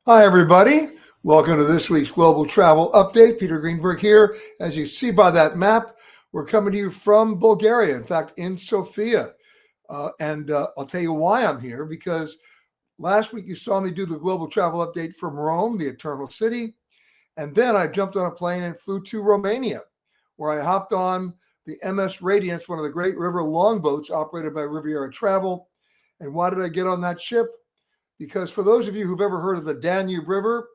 Hi, everybody. Welcome to this week's Global Travel Update. Peter Greenberg here. As you see by that map, we're coming to you from Bulgaria, in fact, in Sofia. And I'll tell you why I'm here, because last week you saw me do the Global Travel Update from Rome, the Eternal City. And then I jumped on a plane and flew to Romania, where I hopped on the MS Radiance, one of the great river longboats operated by Riviera Travel. And why did I get on that ship? Because for those of you who've ever heard of the Danube River,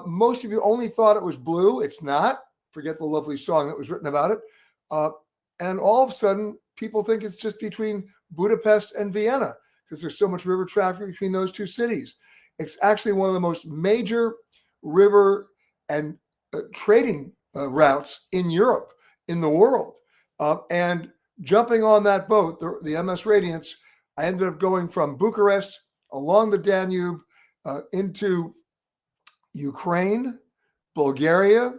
most of you only thought it was blue. It's not. Forget the lovely song that was written about it. And all of a sudden, people think it's just between Budapest and Vienna because there's so much river traffic between those two cities. It's actually one of the most major river and trading routes in Europe, in the world. And jumping on that boat, the MS Radiance, I ended up going from Bucharest along the Danube into Ukraine, Bulgaria,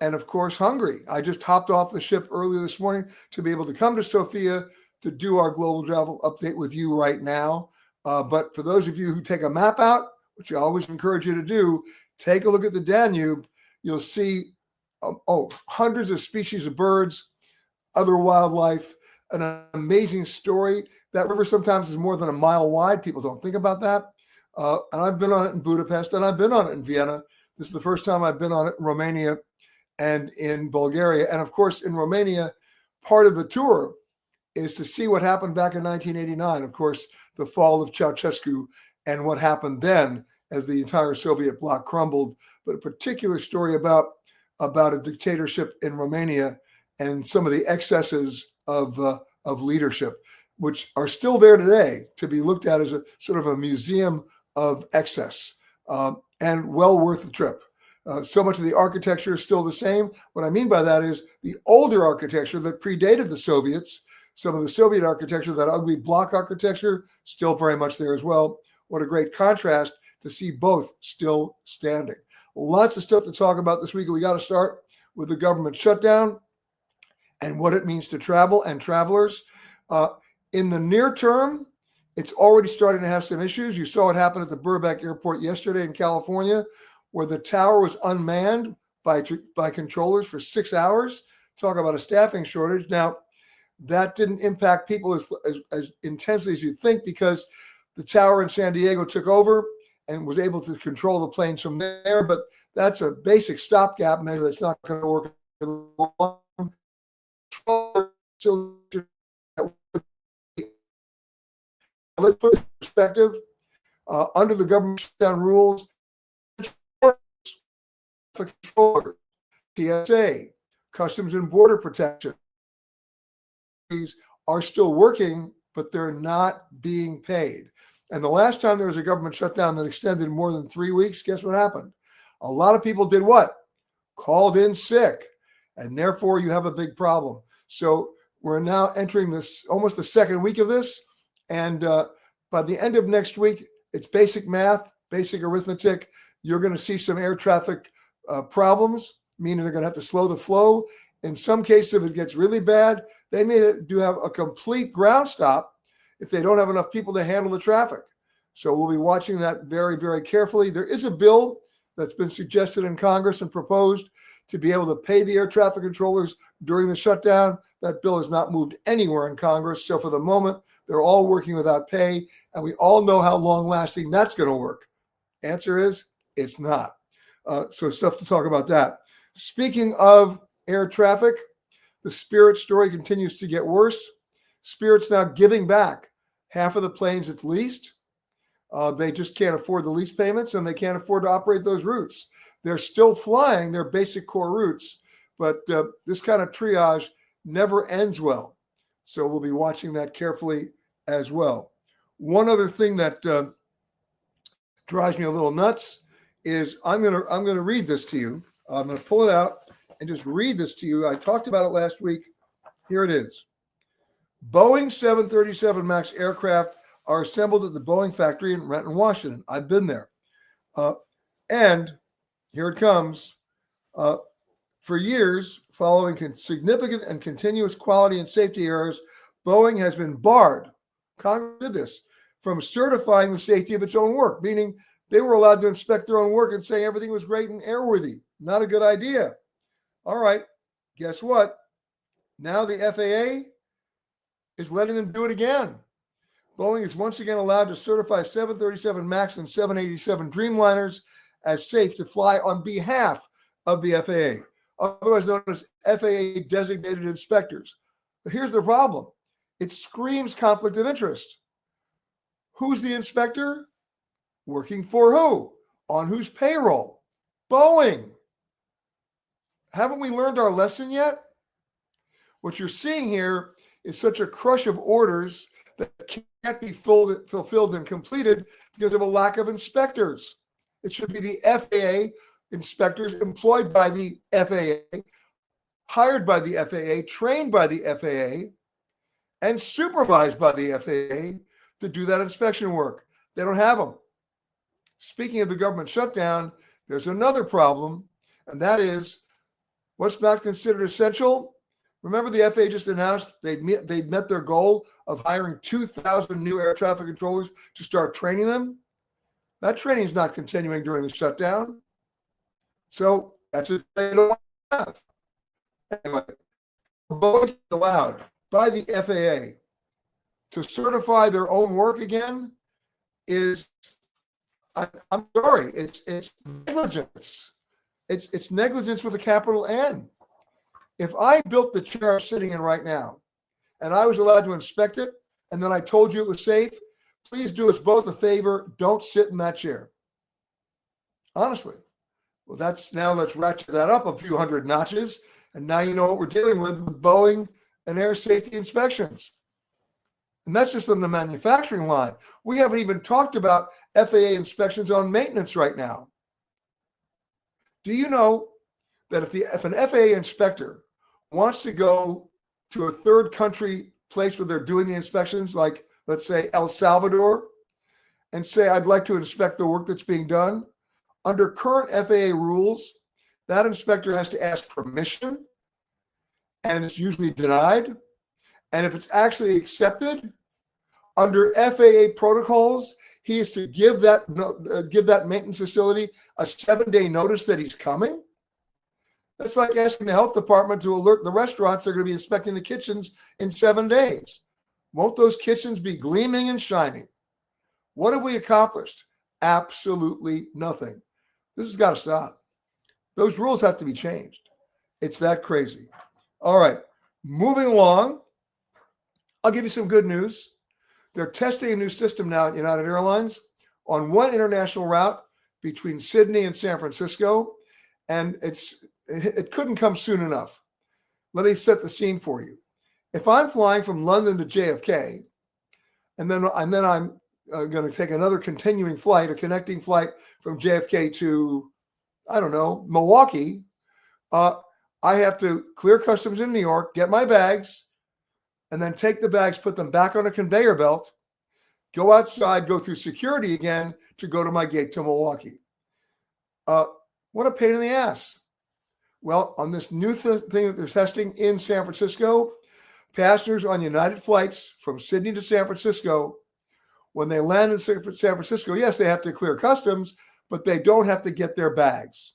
and of course, Hungary. I just hopped off the ship earlier this morning to be able to come to Sofia to do our global travel update with you right now. But for those of you who take a map out, which I always encourage you to do, take a look at the Danube. You'll see hundreds of species of birds, other wildlife, an amazing story. That river sometimes is more than a mile wide. People don't think about that. And I've been on it in Budapest, and I've been on it in Vienna. This is the first time I've been on it in Romania and in Bulgaria. And of course, in Romania, part of the tour is to see what happened back in 1989. Of course, the fall of Ceausescu and what happened then as the entire Soviet bloc crumbled. But a particular story about a dictatorship in Romania and some of the excesses of leadership, which are still there today to be looked at as a sort of a museum of excess, and well worth the trip. So much of the architecture is still the same. What I mean by that is the older architecture that predated the Soviets, some of the Soviet architecture, that ugly block architecture, still very much there as well. What a great contrast to see both still standing. Lots of stuff to talk about this week. We got to start with the government shutdown and what it means to travel and travelers. In the near term, it's already starting to have some issues. You saw what happened at the Burbank Airport yesterday in California, where the tower was unmanned by controllers for 6 hours. Talk about a staffing shortage. Now, that didn't impact people as intensely as you'd think, because the tower in San Diego took over and was able to control the planes from there. But that's a basic stopgap measure that's not going to work long. Let's put it in perspective. Under the government shutdown rules, controller, TSA, Customs and Border Protection, these are still working, but they're not being paid. And the last time there was a government shutdown that extended more than 3 weeks, guess what happened? A lot of people did what? Called in sick. And therefore, you have a big problem. So we're now entering this almost the second week of this. And by the end of next week, it's basic math, basic arithmetic. You're going to see some air traffic problems, meaning they're going to have to slow the flow. In some cases, if it gets really bad, they may have a complete ground stop if they don't have enough people to handle the traffic. So we'll be watching that very, very carefully. There is a bill that's been suggested in Congress and proposed to be able to pay the air traffic controllers during the shutdown. That bill has not moved anywhere in Congress. So for the moment, they're all working without pay. And we all know how long-lasting that's going to work. Answer is, it's not. So stuff to talk about that. Speaking of air traffic, the Spirit story continues to get worse. Spirit's now giving back half of the planes it's leased. They just can't afford the lease payments, and they can't afford to operate those routes. They're still flying their basic core routes, but this kind of triage never ends well. So we'll be watching that carefully as well. One other thing that drives me a little nuts is I'm gonna read this to you. I'm gonna pull it out and just read this to you. I talked about it last week. Here it is. Boeing 737 MAX aircraft are assembled at the Boeing factory in Renton, Washington. I've been there. And here it comes. For years, following significant and continuous quality and safety errors, Boeing has been barred, Congress did this, from certifying the safety of its own work, meaning They were allowed to inspect their own work and say everything was great and airworthy. Not a good idea. All right, guess what? Now the FAA is letting them do it again. Boeing is once again allowed to certify 737 MAX and 787 Dreamliners as safe to fly on behalf of the FAA, otherwise known as FAA designated inspectors. But here's the problem. It screams conflict of interest. Who's the inspector? Working for who? On whose payroll? Boeing. Haven't we learned our lesson yet? What you're seeing here is such a crush of orders that can't be fulfilled and completed because of a lack of inspectors. It should be the FAA inspectors employed by the FAA, hired by the FAA, trained by the FAA, and supervised by the FAA to do that inspection work. They don't have them. Speaking of the government shutdown, there's another problem, and that is what's not considered essential. Remember, the FAA just announced they'd met their goal of hiring 2,000 new air traffic controllers to start training them. That training is not continuing during the shutdown. So that's what they don't have. Anyway, Boeing is allowed by the FAA to certify their own work again is, I'm sorry, it's negligence. It's negligence with a capital N. If I built the chair I'm sitting in right now and I was allowed to inspect it and then I told you it was safe, please do us both a favor. Don't sit in that chair. Honestly. Well, let's ratchet that up a few hundred notches. And now you know what we're dealing with Boeing and air safety inspections. And that's just on the manufacturing line. We haven't even talked about FAA inspections on maintenance right now. Do you know that if an FAA inspector wants to go to a third country place where they're doing the inspections, like let's say El Salvador, and say, I'd like to inspect the work that's being done, under current FAA rules, that inspector has to ask permission, and it's usually denied. And if it's actually accepted, under FAA protocols, he is to give that maintenance facility a 7-day notice that he's coming. That's like asking the health department to alert the restaurants they're going to be inspecting the kitchens in 7 days. Won't those kitchens be gleaming and shining? What have we accomplished? Absolutely nothing. This has got to stop. Those rules have to be changed. It's that crazy. All right, moving along. I'll give you some good news. They're testing a new system now at United Airlines on one international route between Sydney and San Francisco, and it couldn't come soon enough. Let me set the scene for you. If I'm flying from London to JFK, and then I'm going to take another continuing flight, a connecting flight from JFK to, I don't know, Milwaukee, I have to clear customs in New York, get my bags, and then take the bags, put them back on a conveyor belt, go outside, go through security again to go to my gate to Milwaukee. What a pain in the ass. Well, on this new thing that they're testing in San Francisco, passengers on United flights from Sydney to San Francisco, when they land in San Francisco, yes, they have to clear customs, but they don't have to get their bags.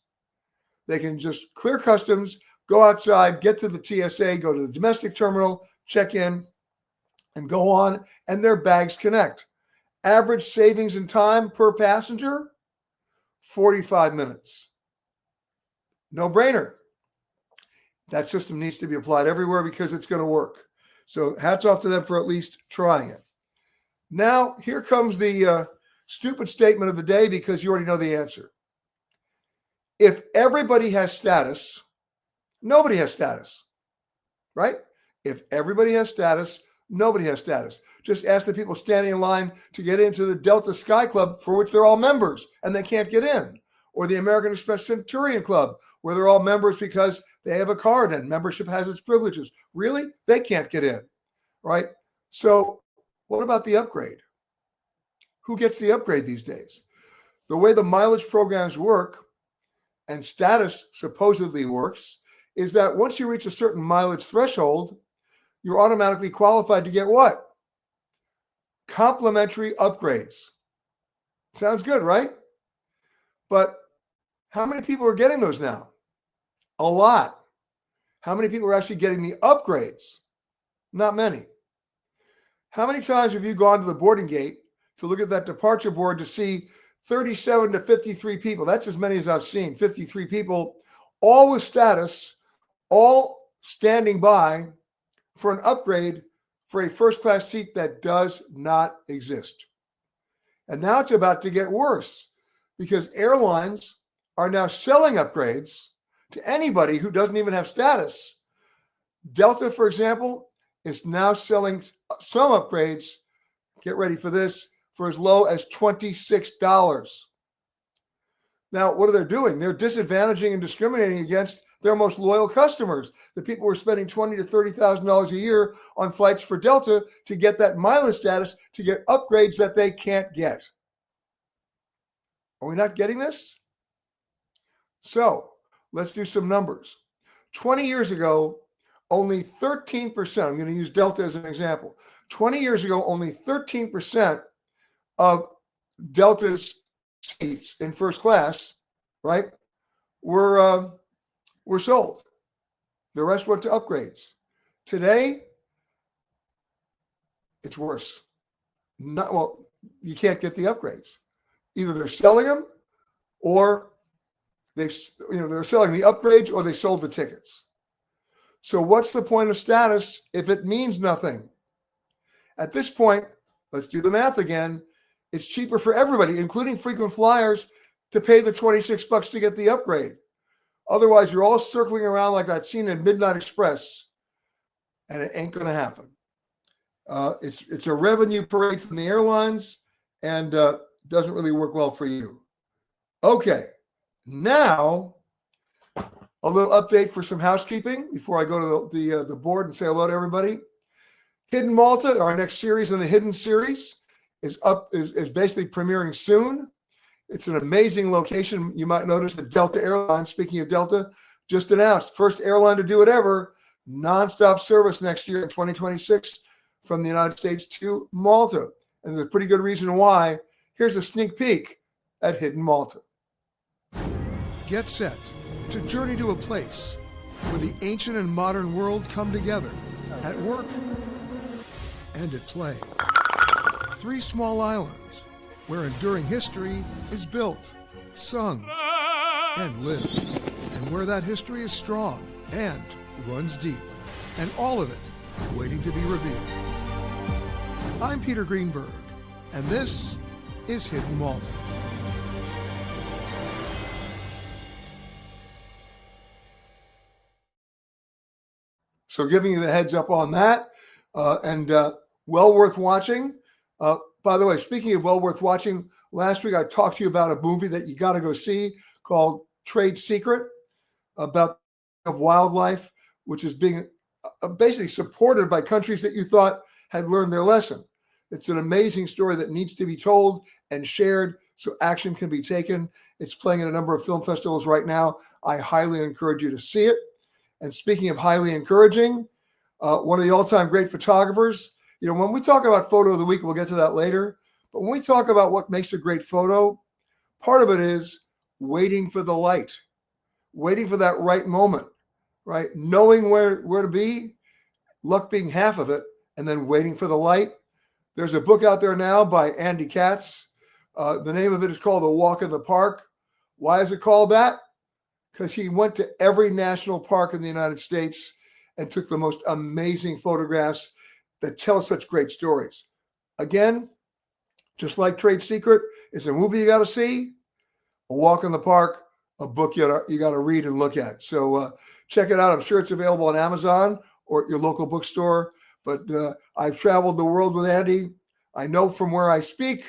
They can just clear customs, go outside, get to the TSA, go to the domestic terminal, check in, and go on, and their bags connect. Average savings in time per passenger, 45 minutes. No brainer. That system needs to be applied everywhere because it's going to work. So hats off to them for at least trying it. Now, here comes the stupid statement of the day because you already know the answer. If everybody has status, nobody has status, right? If everybody has status, nobody has status. Just ask the people standing in line to get into the Delta Sky Club, for which they're all members, and they can't get in. Or the American Express Centurion Club, where they're all members because they have a card and membership has its privileges. Really? They can't get in, right? So what about the upgrade? Who gets the upgrade these days? The way the mileage programs work, and status supposedly works, is that once you reach a certain mileage threshold, you're automatically qualified to get what? Complimentary upgrades. Sounds good, right? But how many people are getting those now? A lot. How many people are actually getting the upgrades? Not many. How many times have you gone to the boarding gate to look at that departure board to see 37 to 53 people? That's as many as I've seen, 53 people, all with status, all standing by for an upgrade for a first-class seat that does not exist. And now it's about to get worse because airlines are now selling upgrades to anybody who doesn't even have status. Delta, for example, is now selling some upgrades, get ready for this, for as low as $26. Now, what are they doing? They're disadvantaging and discriminating against their most loyal customers, the people who are spending $20,000 to $30,000 a year on flights for Delta to get that mileage status, to get upgrades that they can't get. Are we not getting this? So let's do some numbers. 20 years ago, only 13%, I'm going to use Delta as an example. 20 years ago, only 13% of Delta's seats in first class, right, were sold. The rest went to upgrades. Today, it's worse. You can't get the upgrades. Either they're selling them, or they're selling the upgrades, or they sold the tickets. So what's the point of status if it means nothing? At this point, let's do the math again. It's cheaper for everybody, including frequent flyers, to pay the $26 to get the upgrade. Otherwise, you're all circling around like that scene in Midnight Express, and it ain't going to happen. It's a revenue parade from the airlines, and doesn't really work well for you. Okay, now a little update for some housekeeping before I go to the board and say hello to everybody. Hidden Malta, our next series in the Hidden series, is basically premiering soon. It's an amazing location. You might notice that Delta Airlines, speaking of Delta, just announced first airline to do it ever, nonstop service next year in 2026 from the United States to Malta. And there's a pretty good reason why. Here's a sneak peek at Hidden Malta. Get set to journey to a place where the ancient and modern world come together at work and at play. 3 small islands where enduring history is built, sung, and lived, and where that history is strong and runs deep, and all of it waiting to be revealed. I'm Peter Greenberg, and this is Hidden Malta. So giving you the heads up on that, and well worth watching. By the way, speaking of well worth watching, last week I talked to you about a movie that you got to go see called Trade Secret, about of wildlife, which is being basically supported by countries that you thought had learned their lesson. It's an amazing story that needs to be told and shared so action can be taken. It's playing at a number of film festivals right now. I highly encourage you to see it. And speaking of highly encouraging, one of the all-time great photographers, when we talk about photo of the week, we'll get to that later. But when we talk about what makes a great photo, part of it is waiting for the light, waiting for that right moment, right? Knowing where to be, luck being half of it, and then waiting for the light. There's a book out there now by Andy Katz. The name of it is called A Walk in the Park. Why is it called that? Because he went to every national park in the United States and took the most amazing photographs that tell such great stories. Again, just like Trade Secret, it's a movie you got to see, A Walk in the Park, a book you got to read and look at. So check it out. I'm sure it's available on Amazon or at your local bookstore. But I've traveled the world with Andy. I know from where I speak,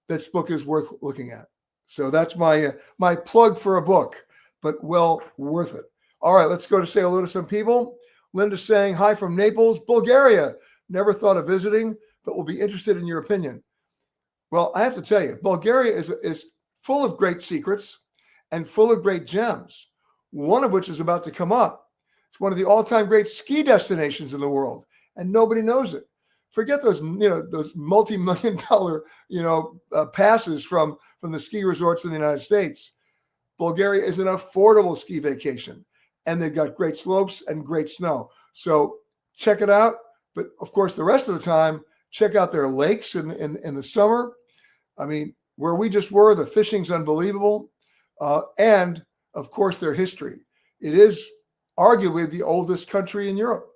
this book is worth looking at. So that's my plug for a book, but well worth it. All right, let's go to say hello to some people. Linda's saying hi from Naples, Bulgaria. Never thought of visiting, but will be interested in your opinion. Well, I have to tell you, Bulgaria is full of great secrets and full of great gems, one of which is about to come up. It's one of the all-time great ski destinations in the world, and nobody knows it. Forget those, those multi-million dollar, passes from the ski resorts in the United States. Bulgaria is an affordable ski vacation, and they've got great slopes and great snow. So check it out. But of course, the rest of the time, check out their lakes in the summer. I mean, where we just were, the fishing's unbelievable. And of course, their history. It is arguably the oldest country in Europe,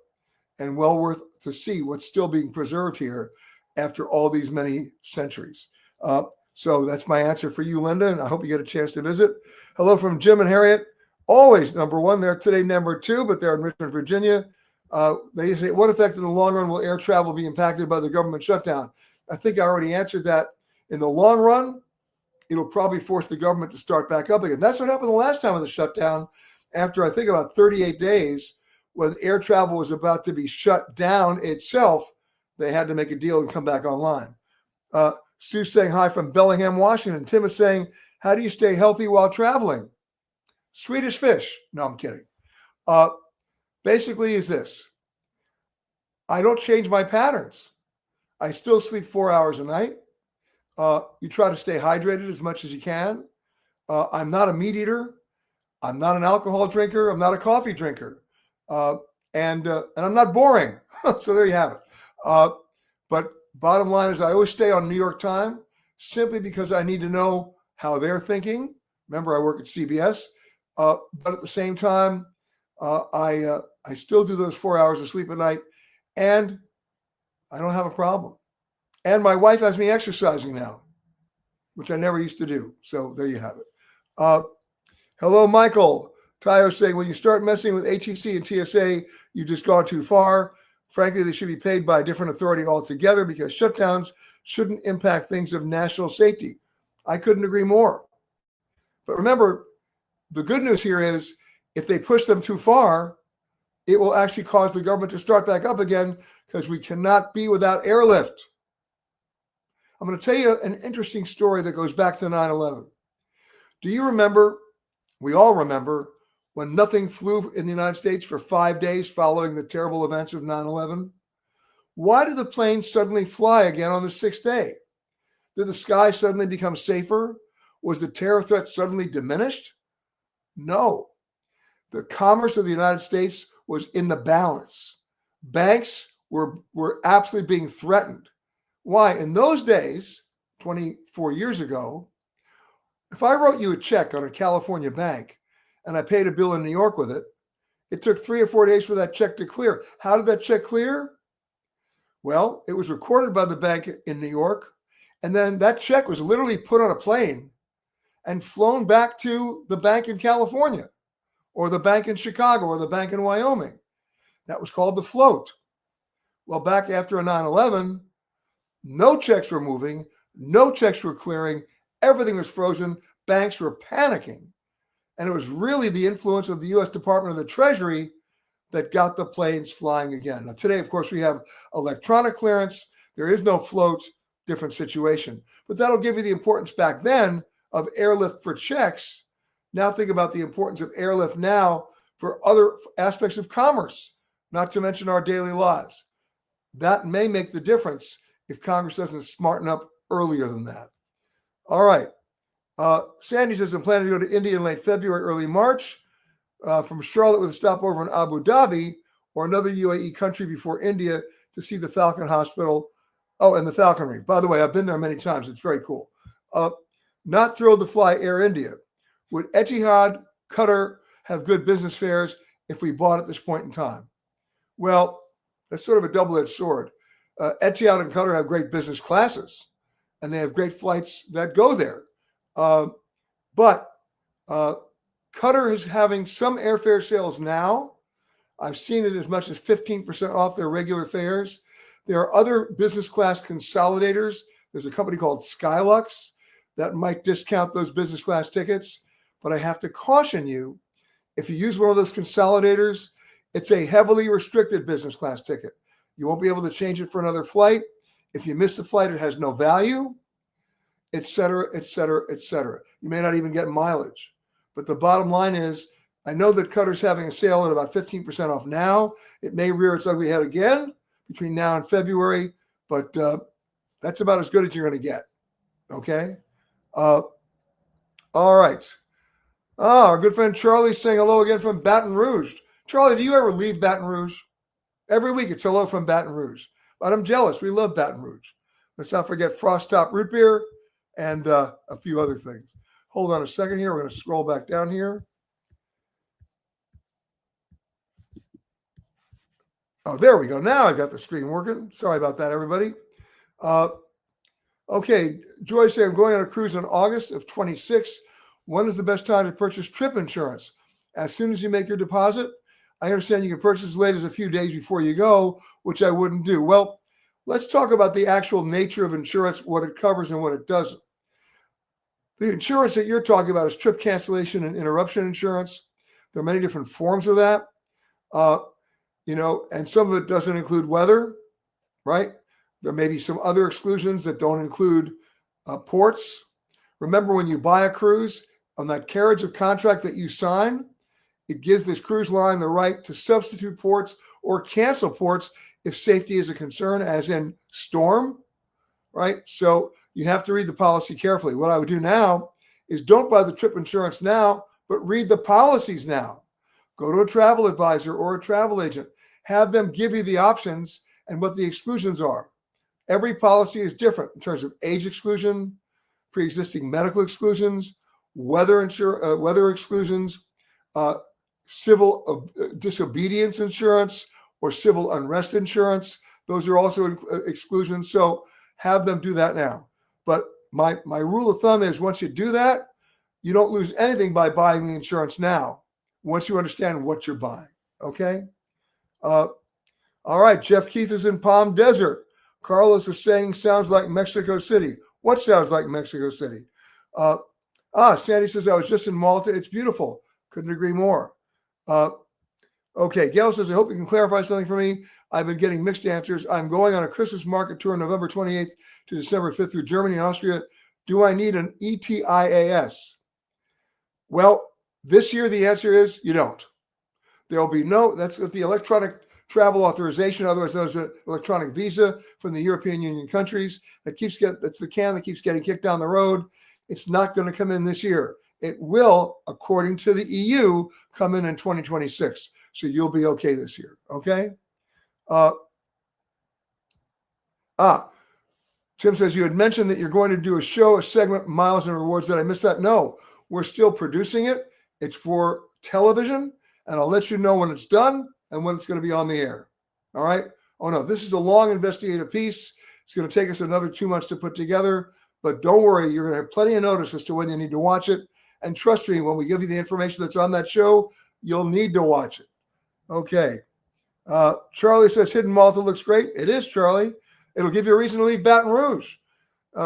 and well worth to see what's still being preserved here after all these many centuries. So that's my answer for you, Linda, and I hope you get a chance to visit. Hello from Jim and Harriet. Always number one. They're today number two, but they're in Richmond, Virginia. They say, what effect in the long run will air travel be impacted by the government shutdown? I think I already answered that. In the long run, it'll probably force the government to start back up again. That's what happened the last time of the shutdown. After, I think, about 38 days, when air travel was about to be shut down itself, they had to make a deal and come back online. Sue's saying hi from Bellingham, Washington. Tim is saying, how do you stay healthy while traveling? Swedish fish. No, I'm kidding. Basically is this. I don't change my patterns. I still sleep 4 hours a night. You try to stay hydrated as much as you can. I'm not a meat eater. I'm not an alcohol drinker. I'm not a coffee drinker. And I'm not boring. So there you have it. But bottom line is I always stay on New York time simply because I need to know how they're thinking. Remember, I work at CBS. But at the same time, I still do those 4 hours of sleep a night, and I don't have a problem. And my wife has me exercising now, which I never used to do. So there you have it. Hello, Michael. Tayo saying, when you start messing with HEC and TSA, you've just gone too far. Frankly, they should be paid by a different authority altogether because shutdowns shouldn't impact things of national safety. I couldn't agree more. But remember, the good news here is if they push them too far, it will actually cause the government to start back up again because we cannot be without airlift. I'm going to tell you an interesting story that goes back to 9/11. Do you remember, we all remember, when nothing flew in the United States for 5 days following the terrible events of 9/11? Why did the planes suddenly fly again on the sixth day? Did the sky suddenly become safer? Was the terror threat suddenly diminished? No. The commerce of the United States was in the balance. Banks were absolutely being threatened. Why? In those days, 24 years ago, if I wrote you a check on a California bank and I paid a bill in New York with it, it took 3 or 4 days for that check to clear. How did that check clear? Well, it was recorded by the bank in New York, and then that check was literally put on a plane and flown back to the bank in California, or the bank in Chicago, or the bank in Wyoming. That was called the float. Well, back after a 9/11, no checks were moving, no checks were clearing, everything was frozen, banks were panicking. And it was really the influence of the U.S. Department of the Treasury that got the planes flying again. Now, today, of course, we have electronic clearance. There is no float, different situation. But that'll give you the importance back then of airlift for checks. Now think about the importance of airlift now for other aspects of commerce, not to mention our daily lives. That may make the difference if Congress doesn't smarten up earlier than that. All right. Sandy says, I'm planning to go to India in late February, early March, from Charlotte with a stopover in Abu Dhabi or another UAE country before India to see the Falcon Hospital. Oh, and the falconry. By the way, I've been there many times. It's very cool. Not thrilled to fly Air India. Would Etihad, Qatar have good business fares if we bought at this point in time? Well, that's sort of a double-edged sword. Etihad and Qatar have great business classes, and they have great flights that go there. But Qatar is having some airfare sales now. I've seen it as much as 15% off their regular fares. There are other business class consolidators. There's a company called Skylux that might discount those business class tickets. But I have to caution you, if you use one of those consolidators, it's a heavily restricted business class ticket. You won't be able to change it for another flight. If you miss the flight, it has no value, et cetera, et cetera, et cetera. You may not even get mileage. But the bottom line is, I know that Qatar's having a sale at about 15% off now. It may rear its ugly head again between now and February, but that's about as good as you're going to get. Okay. All right. Our good friend Charlie's saying hello again from Baton Rouge. Charlie, do you ever leave Baton Rouge? Every week it's hello from Baton Rouge. But I'm jealous. We love Baton Rouge. Let's not forget Frost Top Root Beer and a few other things. Hold on a second here. We're going to scroll back down here. Oh, there we go. Now I got the screen working. Sorry about that, everybody. Okay, Joy saying, I'm going on a cruise in August of 26. When is the best time to purchase trip insurance? As soon as you make your deposit. I understand you can purchase as late as a few days before you go, which I wouldn't do. Well, let's talk about the actual nature of insurance, what it covers and what it doesn't. The insurance that you're talking about is trip cancellation and interruption insurance. There are many different forms of that. And some of it doesn't include weather, right? There may be some other exclusions that don't include ports. Remember, when you buy a cruise, on that carriage of contract that you sign, it gives this cruise line the right to substitute ports or cancel ports if safety is a concern, as in storm, right? So you have to read the policy carefully. What I would do now is don't buy the trip insurance now, but read the policies now. Go to a travel advisor or a travel agent. Have them give you the options and what the exclusions are. Every policy is different in terms of age exclusion, pre-existing medical exclusions, weather exclusions, civil disobedience insurance, or civil unrest insurance. Those are also exclusions. So have them do that now. But my rule of thumb is once you do that, you don't lose anything by buying the insurance now, once you understand what you're buying. Okay? All right. Jeff Keith is in Palm Desert. Carlos is saying sounds like Mexico City. What sounds like Mexico City? Sandy says, I was just in Malta. It's beautiful. Couldn't agree more. Okay. Gail says, I hope you can clarify something for me. I've been getting mixed answers. I'm going on a Christmas market tour November 28th to December 5th through Germany and Austria. Do I need an ETIAS? Well, this year the answer is you don't. There'll be that's the electronic travel authorization. Otherwise, there's an electronic visa from the European Union countries that's the can that keeps getting kicked down the road. It's not going to come in this year. It will, according to the EU, come in 2026. So you'll be okay this year. Okay. Tim says you had mentioned that you're going to do a segment, Miles and Rewards. Did I miss that? No, we're still producing it. It's for television, and I'll let you know when it's done and when it's going to be on the air. All right. Oh no, this is a long investigative piece. It's going to take us another 2 months to put together, but don't worry. You're going to have plenty of notice as to when you need to watch it. And trust me, when we give you the information that's on that show, you'll need to watch it. Okay. Charlie says Hidden Malta looks great. It is, Charlie. It'll give you a reason to leave Baton Rouge.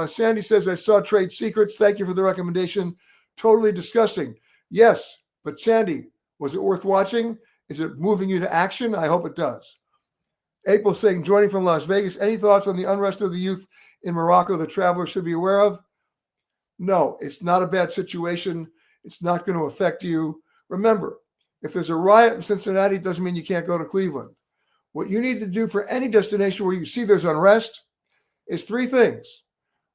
Sandy says, I saw Trade Secrets. Thank you for the recommendation. Totally disgusting. Yes, but Sandy, was it worth watching? Is it moving you to action? I hope it does. April saying, joining from Las Vegas. Any thoughts on the unrest of the youth in Morocco the traveler should be aware of? No, it's not a bad situation. It's not going to affect you. Remember, if there's a riot in Cincinnati, it doesn't mean you can't go to Cleveland. What you need to do for any destination where you see there's unrest is 3 things.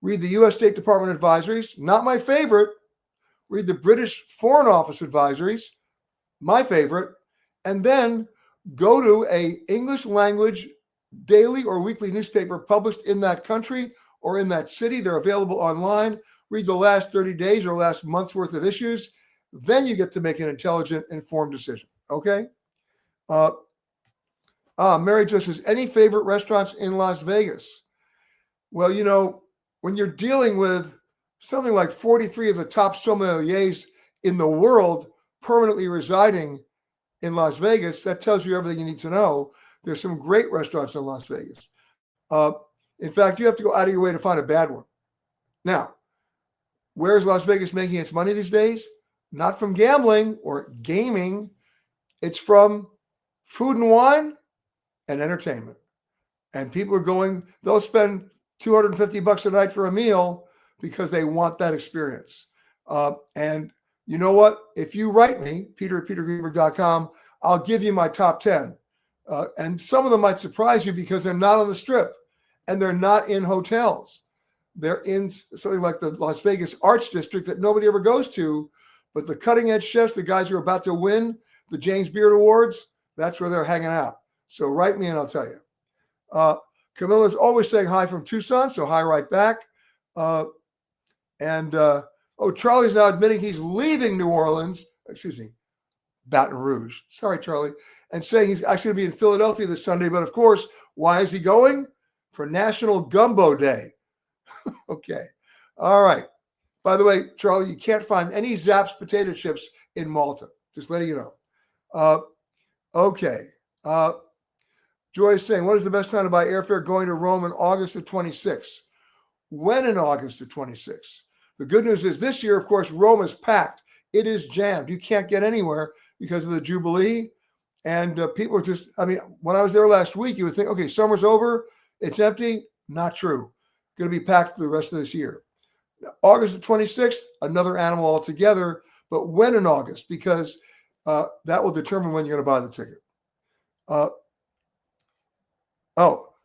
Read the U.S. State Department advisories, not my favorite. Read the British Foreign Office advisories, my favorite. And then go to a English language daily or weekly newspaper published in that country or in that city. They're available online. Read the last 30 days or last month's worth of issues. Then you get to make an intelligent, informed decision. Okay? Mary Jo says, any favorite restaurants in Las Vegas? Well, when you're dealing with something like 43 of the top sommeliers in the world permanently residing in Las Vegas, that tells you everything you need to know. There's some great restaurants in Las Vegas. In fact, you have to go out of your way to find a bad one. Now, where is Las Vegas making its money these days? Not from gambling or gaming. It's from food and wine and entertainment. And people are they'll spend $250 a night for a meal because they want that experience. And you know what? If you write me, peter@petergreenberg.com, I'll give you my top 10. And some of them might surprise you because they're not on the strip. and they're not in hotels. They're in something like the Las Vegas Arts District that nobody ever goes to, but the cutting edge chefs, the guys who are about to win the James Beard Awards, that's where they're hanging out. So write me and I'll tell you. Camilla's always saying hi from Tucson, so hi right back. Charlie's now admitting he's leaving New Orleans, Baton Rouge. Sorry, Charlie. And saying he's actually going to be in Philadelphia this Sunday. But of course, why is he going? For National Gumbo Day. Okay. All right. By the way, Charlie, you can't find any Zapp's potato chips in Malta. Just letting you know. Okay. Joy is saying, what is the best time to buy airfare going to Rome in August of 26? When in August of 26? The good news is this year, of course, Rome is packed. It is jammed. You can't get anywhere because of the Jubilee. And people are just, when I was there last week, you would think, okay, summer's over. It's empty. Not true. Going to be packed for the rest of this year. August the 26th, another animal altogether. But when in August? Because that will determine when you're going to buy the ticket.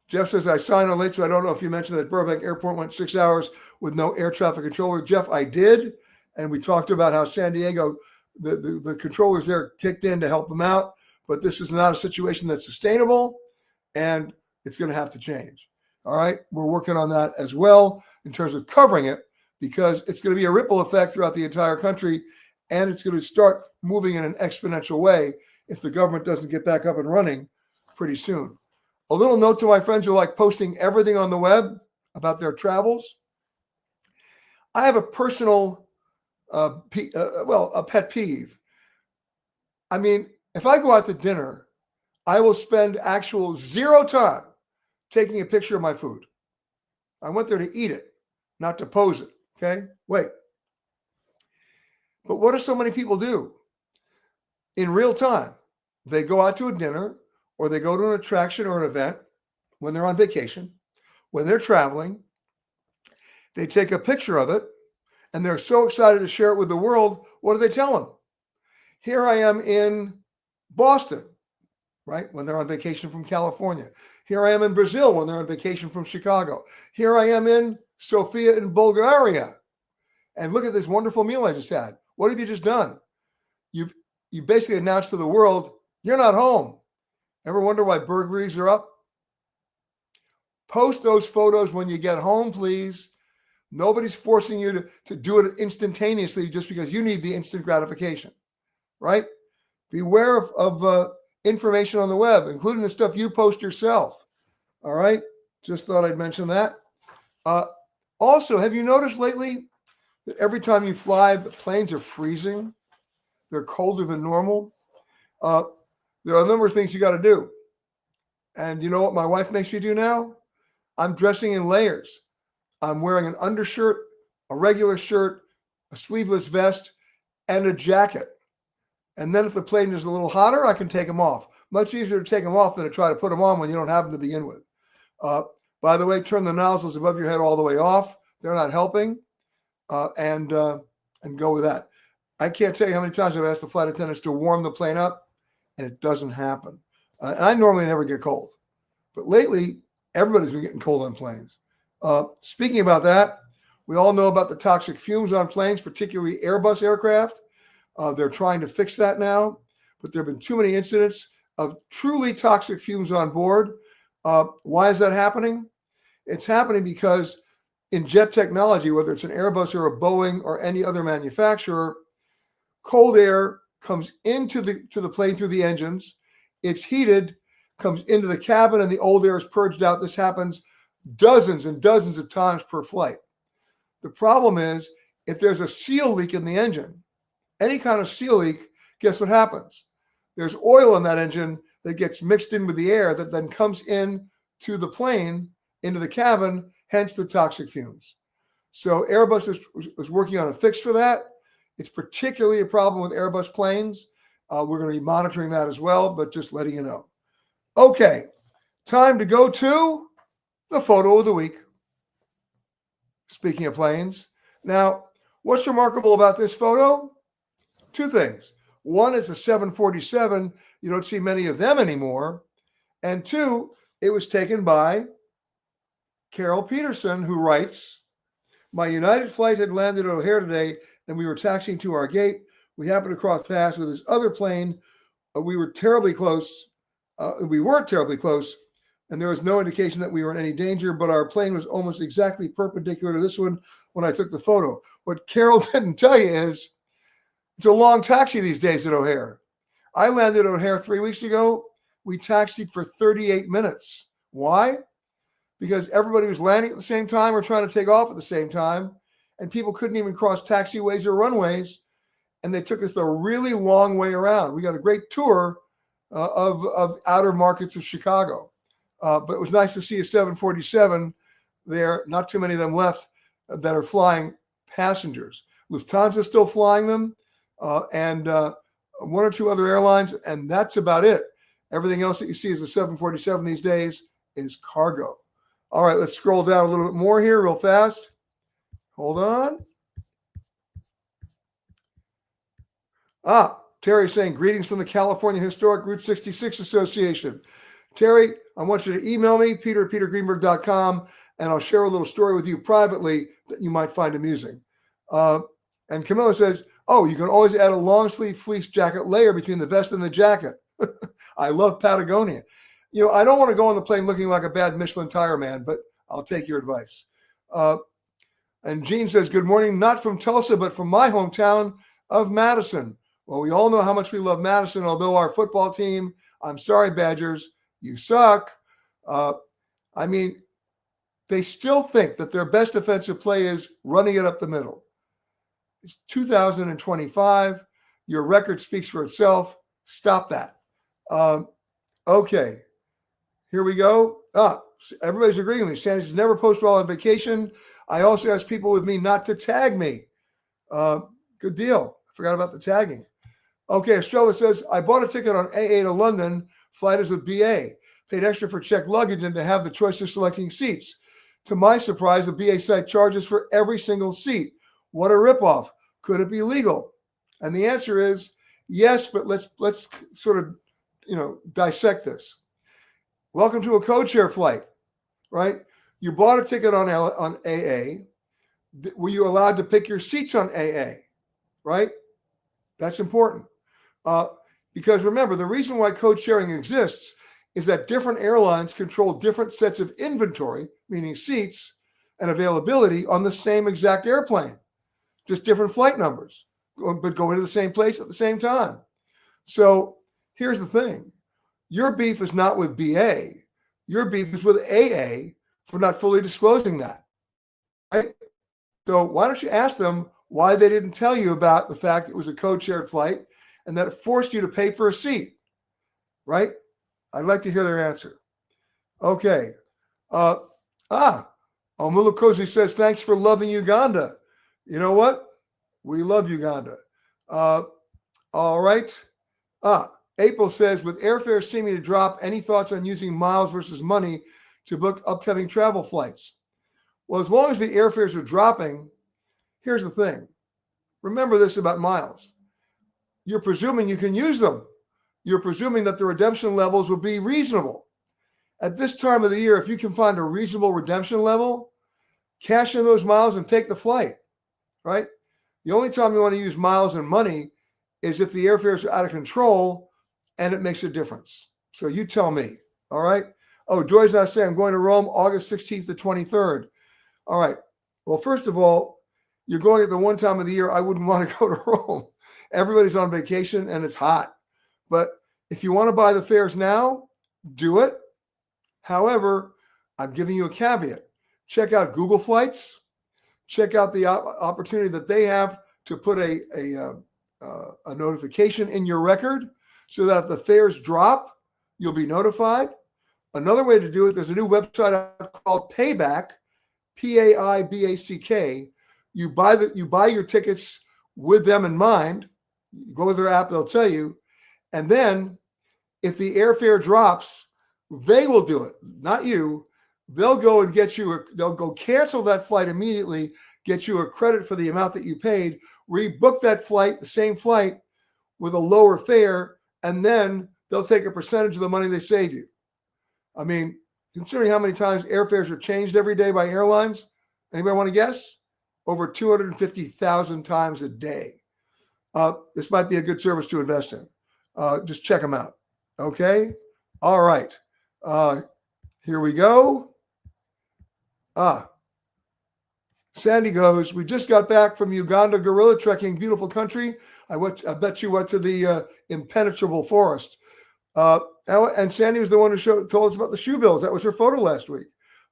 Jeff says, I signed on late, so I don't know if you mentioned that Burbank Airport went 6 hours with no air traffic controller. Jeff, I did. And we talked about how San Diego, the controllers there kicked in to help them out. But this is not a situation that's sustainable, and it's going to have to change. All right. We're working on that as well in terms of covering it, because it's going to be a ripple effect throughout the entire country, and it's going to start moving in an exponential way if the government doesn't get back up and running pretty soon. A little note to my friends who like posting everything on the web about their travels. I have a personal, a pet peeve. If I go out to dinner, I will spend actual zero time taking a picture of my food. I went there to eat it, not to pose it. Okay? Wait. But what do so many people do? In real time, they go out to a dinner or they go to an attraction or an event when they're on vacation, when they're traveling. They take a picture of it, and they're so excited to share it with the world. What do they tell them? Here I am in Boston, right? When they're on vacation from California. Here I am in Brazil when they're on vacation from Chicago. Here I am in Sofia in Bulgaria. And look at this wonderful meal I just had. What have you just done? You basically announced to the world, you're not home. Ever wonder why burglaries are up? Post those photos when you get home, please. Nobody's forcing you to do it instantaneously just because you need the instant gratification, right? Beware of information on the web, including the stuff you post yourself. All right? Just thought I'd mention that. Also, have you noticed lately that every time you fly, the planes are freezing? They're colder than normal. There are a number of things you got to do. And you know what my wife makes me do now? I'm dressing in layers. I'm wearing an undershirt, a regular shirt, a sleeveless vest, and a jacket. And then if the plane is a little hotter, I can take them off. Much easier to take them off than to try to put them on when you don't have them to begin with. By the way, turn the nozzles above your head all the way off. They're not helping. And go with that. I can't tell you how many times I've asked the flight attendants to warm the plane up, and it doesn't happen. And I normally never get cold. But lately, everybody's been getting cold on planes. Speaking about that, we all know about the toxic fumes on planes, particularly Airbus aircraft. They're trying to fix that now, but there have been too many incidents of truly toxic fumes on board. Why is that happening? It's happening because in jet technology, whether it's an Airbus or a Boeing or any other manufacturer, cold air comes into the plane through the engines. It's heated, comes into the cabin, and the old air is purged out. This happens dozens and dozens of times per flight. The problem is if there's a seal leak in the engine, any kind of seal leak, guess what happens? There's oil in that engine that gets mixed in with the air that then comes in to the plane, into the cabin, hence the toxic fumes. So Airbus is working on a fix for that. It's particularly a problem with Airbus planes. We're going to be monitoring that as well, but just letting you know. Okay, time to go to the photo of the week. Speaking of planes. Now, what's remarkable about this photo? Two things. One, it's a 747. You don't see many of them anymore. And two, it was taken by Carol Peterson, who writes, my United flight had landed at O'Hare today, and we were taxiing to our gate. We happened to cross paths with this other plane. We were terribly close. We weren't terribly close, and there was no indication that we were in any danger, but our plane was almost exactly perpendicular to this one when I took the photo. What Carol didn't tell you is it's a long taxi these days at O'Hare. I landed at O'Hare 3 weeks ago. We taxied for 38 minutes. Why? Because everybody was landing at the same time or trying to take off at the same time, and people couldn't even cross taxiways or runways, and they took us a really long way around. We got a great tour of outer markets of Chicago, but it was nice to see a 747 there. Not too many of them left that are flying passengers. Lufthansa still flying them, and one or two other airlines, and that's about it. Everything else that you see as a 747 these days is cargo. All right, let's scroll down a little bit more here real fast. Hold on. Terry's saying, greetings from the California Historic Route 66 Association. Terry, I want you to email me, peter@petergreenberg.com, and I'll share a little story with you privately that you might find amusing. And Camilla says, oh, you can always add a long sleeve fleece jacket layer between the vest and the jacket. I love Patagonia. You know, I don't want to go on the plane looking like a bad Michelin tire man, but I'll take your advice. And Gene says, good morning, not from Tulsa, but from my hometown of Madison. Well, we all know how much we love Madison, although our football team, I'm sorry, Badgers, you suck. I mean, they still think that their best defensive play is running it up the middle. It's 2025. Your record speaks for itself. Stop that. Okay. Here we go. Everybody's agreeing with me. Sandy says, never post while on vacation. I also ask people with me not to tag me. Good deal. I forgot about the tagging. Okay, Estrella says, I bought a ticket on AA to London. Flight is with BA. Paid extra for checked luggage and to have the choice of selecting seats. To my surprise, the BA site charges for every single seat. What a ripoff. Could it be legal? And the answer is yes, but let's sort of, dissect this. Welcome to a code share flight, right? You bought a ticket on AA. Were you allowed to pick your seats on AA, right? That's important. Because remember, the reason why code sharing exists is that different airlines control different sets of inventory, meaning seats and availability on the same exact airplane, just different flight numbers, but going to the same place at the same time. So here's the thing. Your beef is not with BA. Your beef is with AA for not fully disclosing that, right? So why don't you ask them why they didn't tell you about the fact it was a code-shared flight and that it forced you to pay for a seat, right? I'd like to hear their answer. Okay. Omulukosi says, thanks for loving Uganda. You know what? We love Uganda. All right. April says, with airfares seeming to drop, any thoughts on using miles versus money to book upcoming travel flights? Well, as long as the airfares are dropping, here's the thing. Remember this about miles. You're presuming you can use them. You're presuming that the redemption levels will be reasonable. At this time of the year, if you can find a reasonable redemption level, cash in those miles and take the flight, right? The only time you want to use miles and money is if the airfares are out of control and it makes a difference. So you tell me, all right? Oh, Joy's not saying I'm going to Rome August 16th to 23rd. All right. Well, first of all, you're going at the one time of the year I wouldn't want to go to Rome. Everybody's on vacation and it's hot. But if you want to buy the fares now, do it. However, I'm giving you a caveat. Check out Google Flights. Check out the opportunity that they have to put a notification in your record so that if the fares drop, you'll be notified. Another way to do it, there's a new website called Payback, Payback. You buy your tickets with them in mind. You go with their app, they'll tell you. And then if the airfare drops, they will do it, not you. They'll go and they'll go cancel that flight immediately, get you a credit for the amount that you paid, rebook that flight, the same flight, with a lower fare, and then they'll take a percentage of the money they save you. I mean, Considering how many times airfares are changed every day by airlines, anybody want to guess? Over 250,000 times a day. This might be a good service to invest in. Just check them out. Okay? All right. Here we go. Sandy goes, we just got back from Uganda gorilla trekking, beautiful country. I bet you went to the impenetrable forest. And Sandy was the one who told us about the shoe bills. That was her photo last week.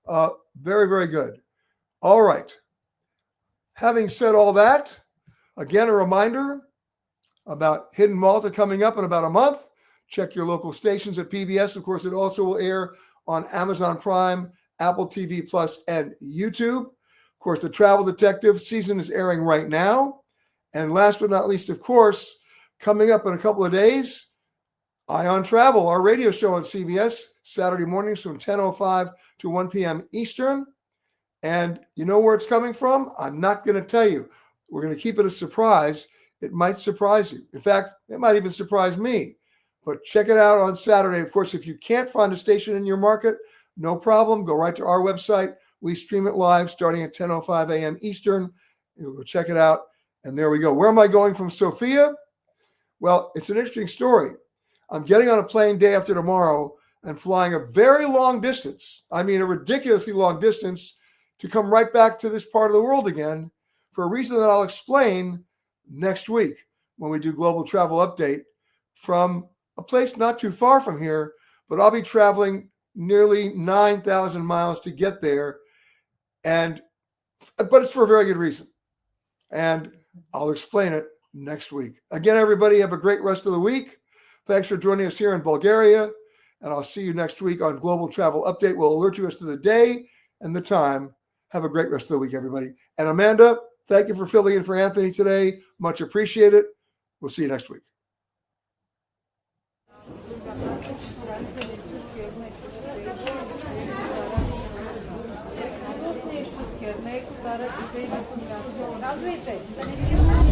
Very, very good. All right. Having said all that, again, a reminder about Hidden Malta coming up in about a month. Check your local stations at PBS. Of course, it also will air on Amazon Prime, Apple TV Plus, and YouTube. Of course, The Travel Detective season is airing right now. And last but not least, of course, coming up in a couple of days, Eye on Travel, our radio show on CBS, Saturday mornings from 10:05 to 1 p.m. Eastern. And you know where it's coming from? I'm not going to tell you. We're going to keep it a surprise. It might surprise you. In fact, it might even surprise me. But check it out on Saturday. Of course, if you can't find a station in your market, no problem. Go right to our website. We stream it live starting at 10:05 a.m. Eastern. You'll go check it out. And there we go. Where am I going from Sofia? Well, it's an interesting story. I'm getting on a plane day after tomorrow and flying a very long distance. I mean, a ridiculously long distance to come right back to this part of the world again for a reason that I'll explain next week when we do Global Travel Update from a place not too far from here, but I'll be traveling nearly 9,000 miles to get there. But it's for a very good reason. And I'll explain it next week. Again, everybody, have a great rest of the week. Thanks for joining us here in Bulgaria. And I'll see you next week on Global Travel Update. We'll alert you as to the day and the time. Have a great rest of the week, everybody. And Amanda, thank you for filling in for Anthony today. Much appreciated. We'll see you next week. Казвайте.